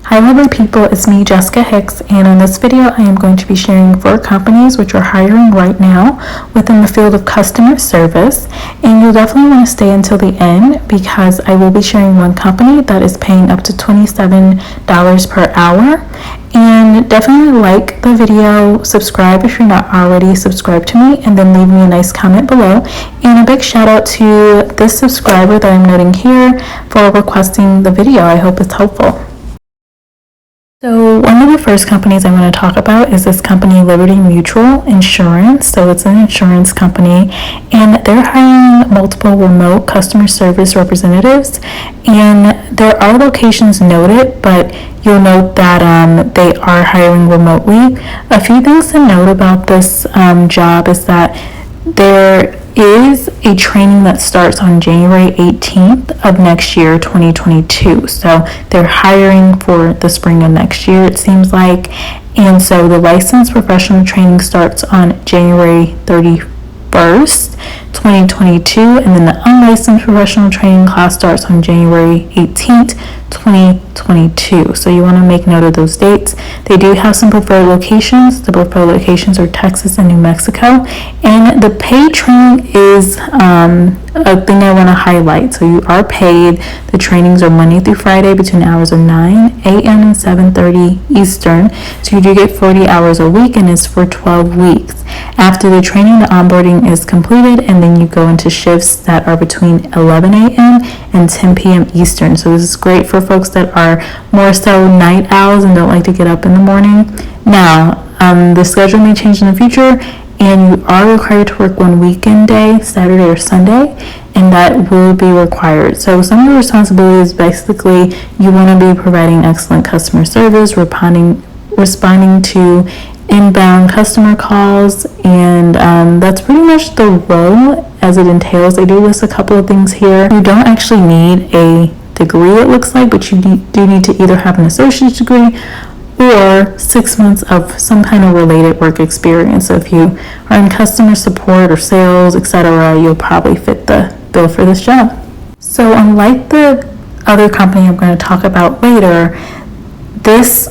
Hi lovely people, it's me Jessica Hicks, and in this video I am going to be sharing 4 companies which are hiring right now within the field of customer service, and you'll definitely want to stay until the end because I will be sharing one company that is paying up to $27 per hour. And definitely like the video, subscribe if you're not already subscribed to me, and then leave me a nice comment below. And a big shout out to this subscriber that I'm noting here for requesting the video. I hope it's helpful. So one of the first companies I want to talk about is this company, Liberty Mutual Insurance. So it's an insurance company, and they're hiring multiple remote customer service representatives, and there are locations noted, but you'll note that they are hiring remotely. A few things to note about this job is that there is a training that starts on January 18th of next year, 2022. So they're hiring for the spring of next year, it seems like. And so the licensed professional training starts on January 31st, 2022. And then the unlicensed professional training class starts on January 18th, 2022. So you want to make note of those dates. They do have some preferred locations. The preferred locations are Texas and New Mexico. And the paid training is a thing I want to highlight. So you are paid. The trainings are Monday through Friday between the hours of 9 a.m. and 7:30 Eastern. So you do get 40 hours a week, and it's for 12 weeks. After the training, the onboarding is completed, and then you go into shifts that are between 11 a.m. and 10 p.m. Eastern. So this is great for folks that are more so night owls and don't like to get up in the morning. Now, the schedule may change in the future, and you are required to work one weekend day, Saturday or Sunday, and that will be required. So some of the responsibilities, basically, you want to be providing excellent customer service, responding to inbound customer calls, and that's pretty much the role as it entails. They do list a couple of things here. You don't actually need a degree, it looks like, but you do need to either have an associate's degree or 6 months of some kind of related work experience. So if you are in customer support or sales, etc., you'll probably fit the bill for this job. So unlike the other company I'm going to talk about later, this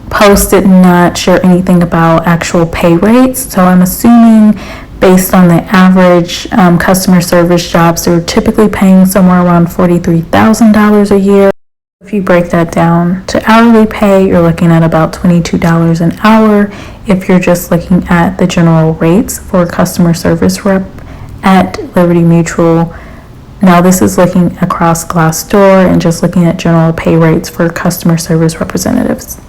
post did not share anything about actual pay rates. So I'm assuming based on the average customer service jobs, they're typically paying somewhere around $43,000 a year. If you break that down to hourly pay, you're looking at about $22 an hour if you're just looking at the general rates for customer service rep at Liberty Mutual. Now this is looking across Glassdoor and just looking at general pay rates for customer service representatives.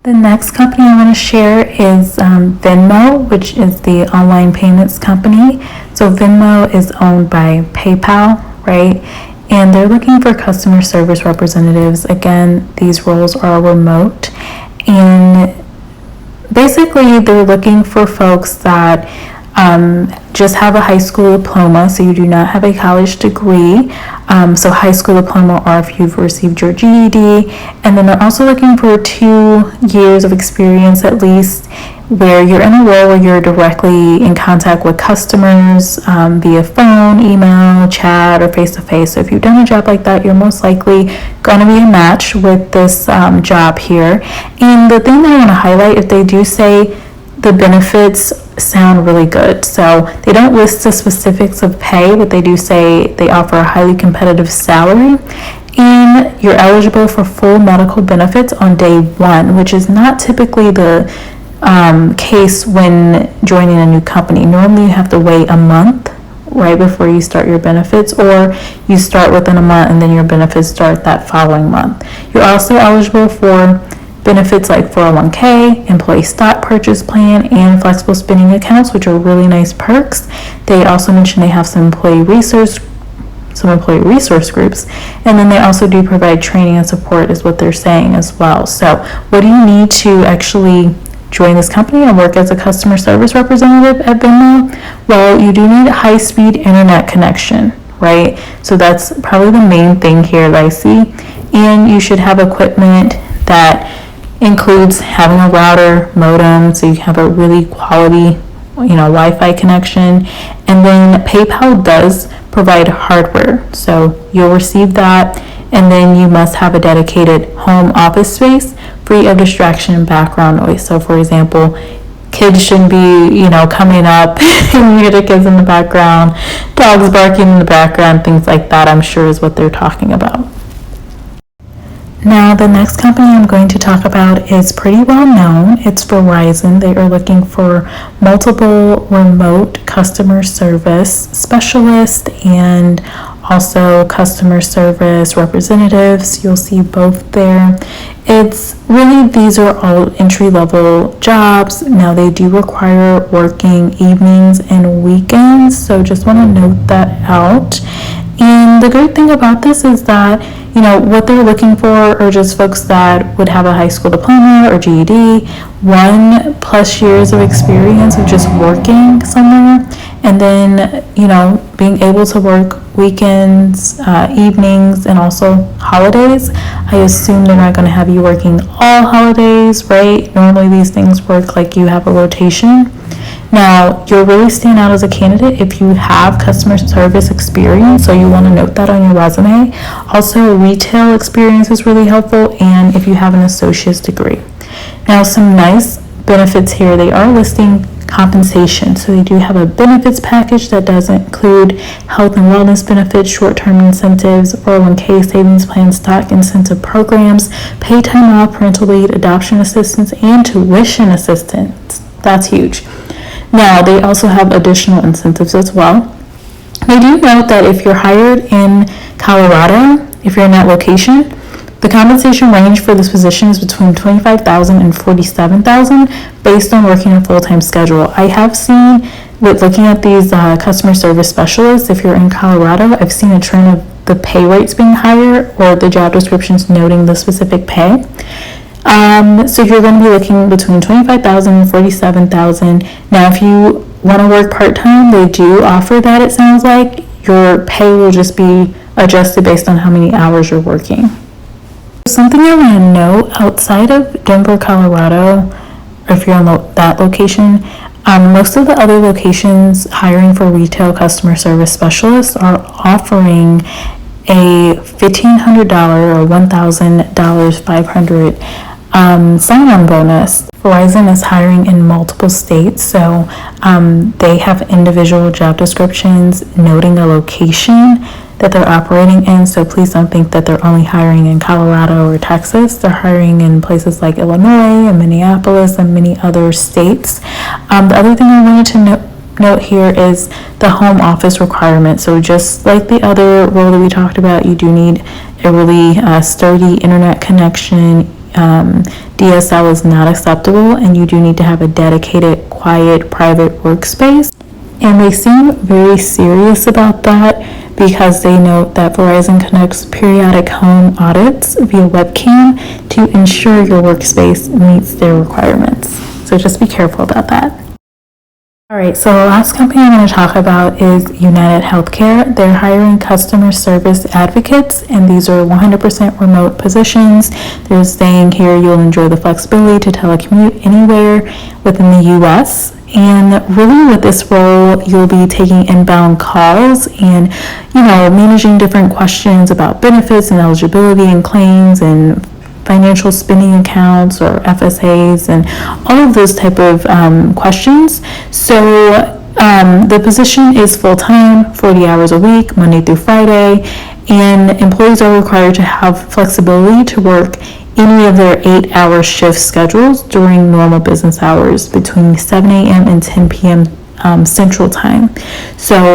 The next company I want to share is Venmo, which is the online payments company. So Venmo is owned by PayPal, right? And they're looking for customer service representatives. Again, these roles are remote, and basically they're looking for folks that just have a high school diploma, so you do not have a college degree. So high school diploma, or if you've received your GED, and then they're also looking for 2 years of experience at least, where you're in a role where you're directly in contact with customers via phone, email, chat, or face-to-face. So if you've done a job like that, you're most likely going to be a match with this job here. And the thing that I want to highlight, if they do say the benefits sound really good. So they don't list the specifics of pay, but they do say they offer a highly competitive salary, and you're eligible for full medical benefits on day 1, which is not typically the case when joining a new company. Normally you have to wait a month right before you start your benefits, or you start within a month and then your benefits start that following month. You're also eligible for benefits like 401k, employee stock purchase plan, and flexible spending accounts, which are really nice perks. They also mention they have some employee resource groups, and then they also do provide training and support, is what they're saying as well. So what do you need to actually join this company and work as a customer service representative at Venmo? Well, you do need a high-speed internet connection, right? So that's probably the main thing here that I see. And you should have equipment that includes having a router, modem, so you have a really quality, Wi-Fi connection. And then PayPal does provide hardware, so you'll receive that, And then you must have a dedicated home office space free of distraction and background noise. So for example, kids shouldn't be, coming up and you hear the kids in the background, dogs barking in the background, things like that, I'm sure is what they're talking about. Now, the next company I'm going to talk about is pretty well known. It's Verizon. They are looking for multiple remote customer service specialists and also customer service representatives. You'll see both there. These are all entry-level jobs. Now, they do require working evenings and weekends, so just want to note that out. And the great thing about this is that, what they're looking for are just folks that would have a high school diploma or GED, 1+ years of experience of just working somewhere, and then, being able to work weekends, evenings, and also holidays. I assume they're not going to have you working all holidays, right? Normally these things work like you have a rotation. Now, you'll really stand out as a candidate if you have customer service experience, so you want to note that on your resume. Also, retail experience is really helpful, and if you have an associate's degree. Now, some nice benefits here. They are listing compensation, so they do have a benefits package that does include health and wellness benefits, short-term incentives, 401k savings plans, stock incentive programs, paid time off, parental leave, adoption assistance, and tuition assistance. That's huge. Now, they also have additional incentives as well. They do note that if you're hired in Colorado, if you're in that location, the compensation range for this position is between $25,000 and $47,000 based on working a full-time schedule. I have seen, with looking at these customer service specialists, if you're in Colorado, I've seen a trend of the pay rates being higher or the job descriptions noting the specific pay. So you're going to be looking between $25,000 and $47,000. Now, if you want to work part-time, they do offer that, it sounds like. Your pay will just be adjusted based on how many hours you're working. Something I want to note, outside of Denver, Colorado, or if you're in that location, most of the other locations hiring for retail customer service specialists are offering a $1,500 or $1,000, $500 sign-on bonus. Verizon is hiring in multiple states, so they have individual job descriptions noting a location that they're operating in, so please don't think that they're only hiring in Colorado or Texas. They're hiring in places like Illinois and Minneapolis and many other states. The other thing I wanted to note here is the home office requirement. So just like the other role that we talked about, you do need a really sturdy internet connection. DSL is not acceptable, and you do need to have a dedicated, quiet, private workspace. And they seem very serious about that because they note that Verizon conducts periodic home audits via webcam to ensure your workspace meets their requirements. So just be careful about that. All right, so the last company I'm going to talk about is United Healthcare. They're hiring customer service advocates, and these are 100% remote positions. They're saying here you'll enjoy the flexibility to telecommute anywhere within the U.S. And really with this role, you'll be taking inbound calls and, managing different questions about benefits and eligibility and claims and financial spending accounts or FSAs and all of those type of questions. So the position is full-time, 40 hours a week, Monday through Friday, and employees are required to have flexibility to work any of their 8-hour shift schedules during normal business hours between 7 a.m. and 10 p.m. Central Time. So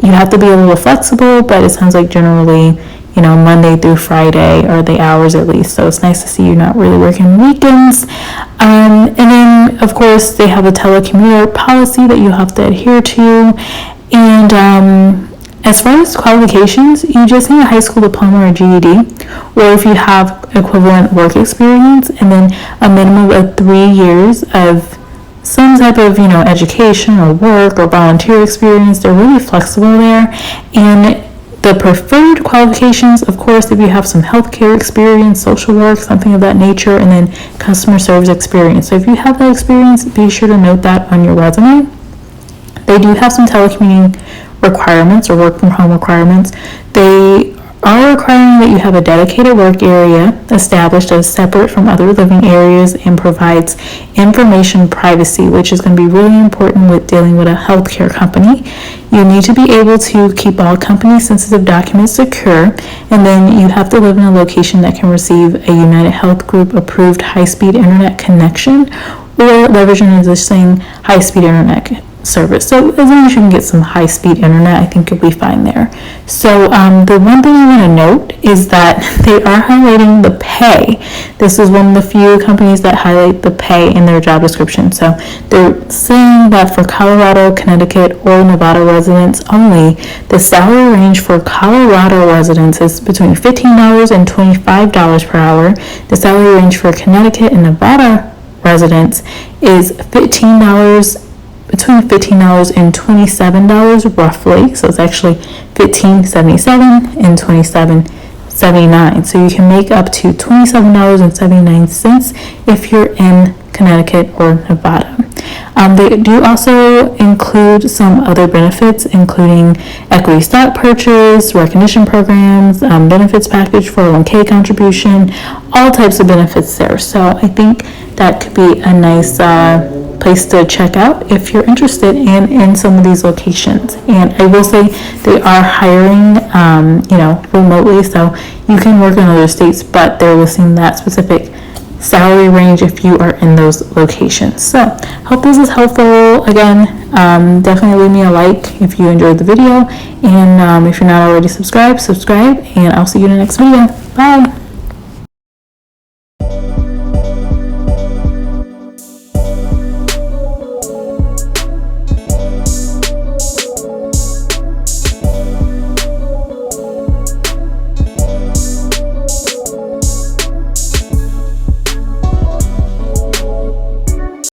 you have to be a little flexible, but it sounds like generally, Monday through Friday are the hours at least. So it's nice to see you're not really working weekends. And then, of course, they have a telecommuter policy that you have to adhere to. And as far as qualifications, you just need a high school diploma or GED, or if you have equivalent work experience, and then a minimum of 3 years of some type of, education or work or volunteer experience. They're really flexible there. And the preferred qualifications, of course, if you have some healthcare experience, social work, something of that nature, and then customer service experience. So if you have that experience, be sure to note that on your resume. They do have some telecommuting requirements or work from home requirements. They are requiring that you have a dedicated work area established as separate from other living areas and provides information privacy, which is going to be really important with dealing with a healthcare company. You need to be able to keep all company-sensitive documents secure, and then you have to live in a location that can receive a United Health Group approved high-speed internet connection or leverage an existing high-speed internet service. So as long as you can get some high-speed internet, I think you'll be fine there. So the one thing I want to note is that they are highlighting the pay. This is one of the few companies that highlight the pay in their job description. So they're saying that for Colorado, Connecticut, or Nevada residents only, the salary range for Colorado residents is between $15 and $25 per hour. The salary range for Connecticut and Nevada residents is between $15 and $27 roughly. So it's actually $15.77 and $27.79. So you can make up to $27.79 if you're in Connecticut or Nevada. They do also include some other benefits, including equity stock purchase, recognition programs, benefits package, 401k contribution, all types of benefits there. So I think that could be a nice place to check out if you're interested in some of these locations. And I will say they are hiring, remotely, so you can work in other states, but they're listing that specific salary range if you are in those locations. So hope this is helpful. Again, definitely leave me a like if you enjoyed the video, and if you're not already subscribed, and I'll see you in the next video. Bye.